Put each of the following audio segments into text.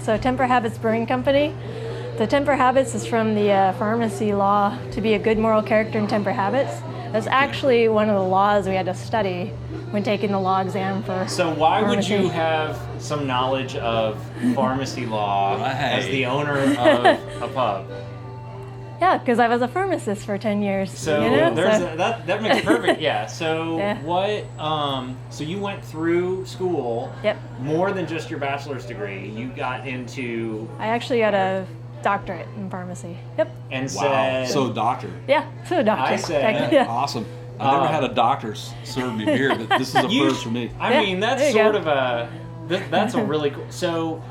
So Temperate Habits Brewing Company. The Temperate Habits is from the pharmacy law to be a good moral character in temperate habits. That's actually one of the laws we had to study when taking the law exam for So why pharmacy. would you have some knowledge of pharmacy law as the owner of a pub? Yeah, because I was a pharmacist for 10 years. So that makes perfect. Yeah. So what? So you went through school. Yep. More than just your bachelor's degree. You got into. I actually got a doctorate in pharmacy. Yep. And Wow. said. So doctor. Yeah. So a doctorate. I said. Yeah. Awesome. I've never had a doctor serve me beer, but this is a first for me. I mean, that's there you sort go. of a. That's a really cool. So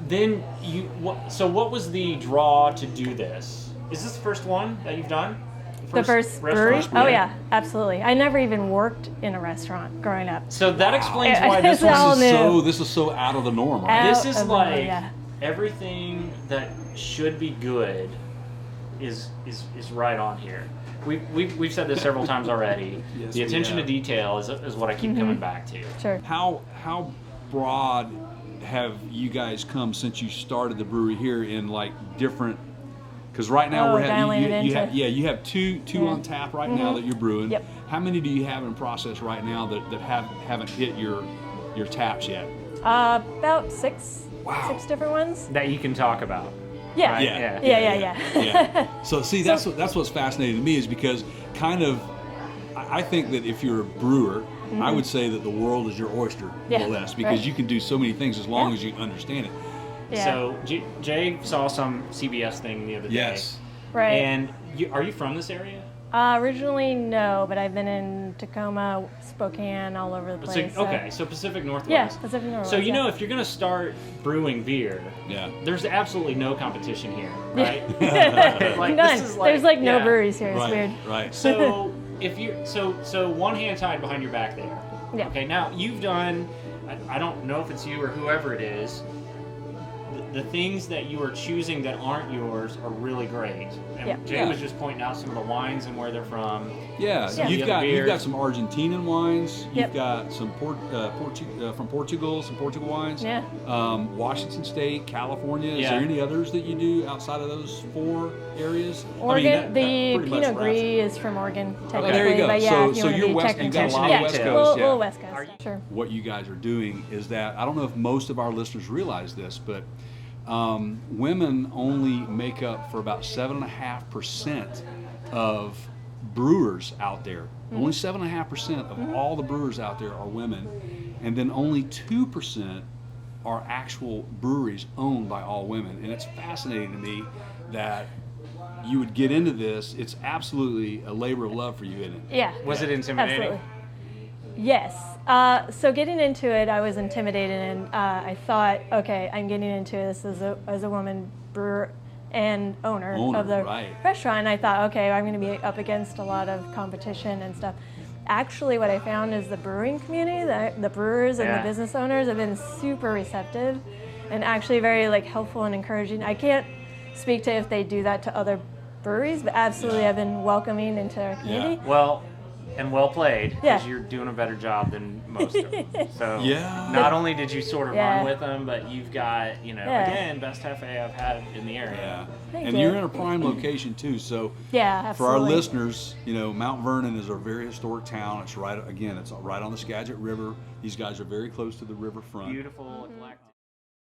then you. So what was the draw to do this? Is this the first one that you've done? The first brewery? restaurant? Oh yeah, absolutely. I never even worked in a restaurant growing up. So that explains Yeah, why this it's all one. new. This is so out of the norm, right? This is Out of the- like yeah. everything that should be good is right on here. We've said this several times already. Yes, The we attention to have. detail is what I keep coming back to. Sure. How broad have you guys come since you started the brewery here in like different? Because right now Oh, we're dialing having it into- you have two on tap right now that you're brewing. Yep. How many do you have in process right now that haven't hit your taps yet? About six. Wow. 6 different ones. That you can talk about. Yeah. Right? Yeah. Yeah. Yeah. So see, that's what's fascinating to me is because kind of, I think that if you're a brewer, I would say that the world is your oyster, Yeah, more or less, because right. you can do so many things as long Yeah. as you understand it. Yeah. So Jay saw some CBS thing the other day. Yes. Right. And are you from this area? Originally, no, but I've been in Tacoma, Spokane, all over the place. So Pacific Northwest. Yeah, Pacific Northwest. So you yeah. know, if you're going to start brewing beer, Yeah. there's absolutely no competition here, right? None. This is There's like no yeah. breweries here. It's Right. weird. Right. So if you so one hand tied behind your back there. Yeah. Okay. Now you've done. I don't know if it's you or whoever it is. The things that you are choosing that aren't yours are really great. And Yeah. Jay Yeah. was just pointing out some of the wines and where they're from. Yeah, Yeah. you've The got beers. some Argentinian wines. Yep. You've got some from Portugal, some Portugal wines. Yeah. Washington State, California. Is Yeah. there any others that you do outside of those 4 areas? Oregon, that the pretty much Pinot wraps it. Gris is from Oregon, technically. there you go. But yeah, So- if you so want to you're be West- you've got a technical. lot of yeah, West a Coast, little, yeah. little West Coast. Sure. What you guys are doing is that I don't know if most of our listeners realize this, but women only make up for about 7.5% of brewers out there. Only 7.5% of all the brewers out there are women, and then only 2% are actual breweries owned by all women. And it's fascinating to me that you would get into this. It's absolutely a labor of love for you, isn't it? Yeah. Was it intimidating? Absolutely. Yes. So getting into it, I was intimidated, and I thought, okay, I'm getting into this as a woman brewer and owner of the right. restaurant. And I thought, okay, I'm going to be up against a lot of competition and stuff. Actually, what I found is the brewing community, the brewers and Yeah. the business owners have been super receptive and actually very helpful and encouraging. I can't speak to if they do that to other breweries, but absolutely I've been welcoming into our community. Well, and well played, because Yeah. you're doing a better job than most of them. So Yeah. not only did you sort of Yeah. run with them, but you've got, Yeah. again, best cafe I've had in the area. Yeah. Thank And you. you're in a prime location too, so Yeah, for our absolutely. listeners, Mount Vernon is a very historic town. It's right on the Skagit River. These guys are very close to the riverfront. Beautiful, eclectic.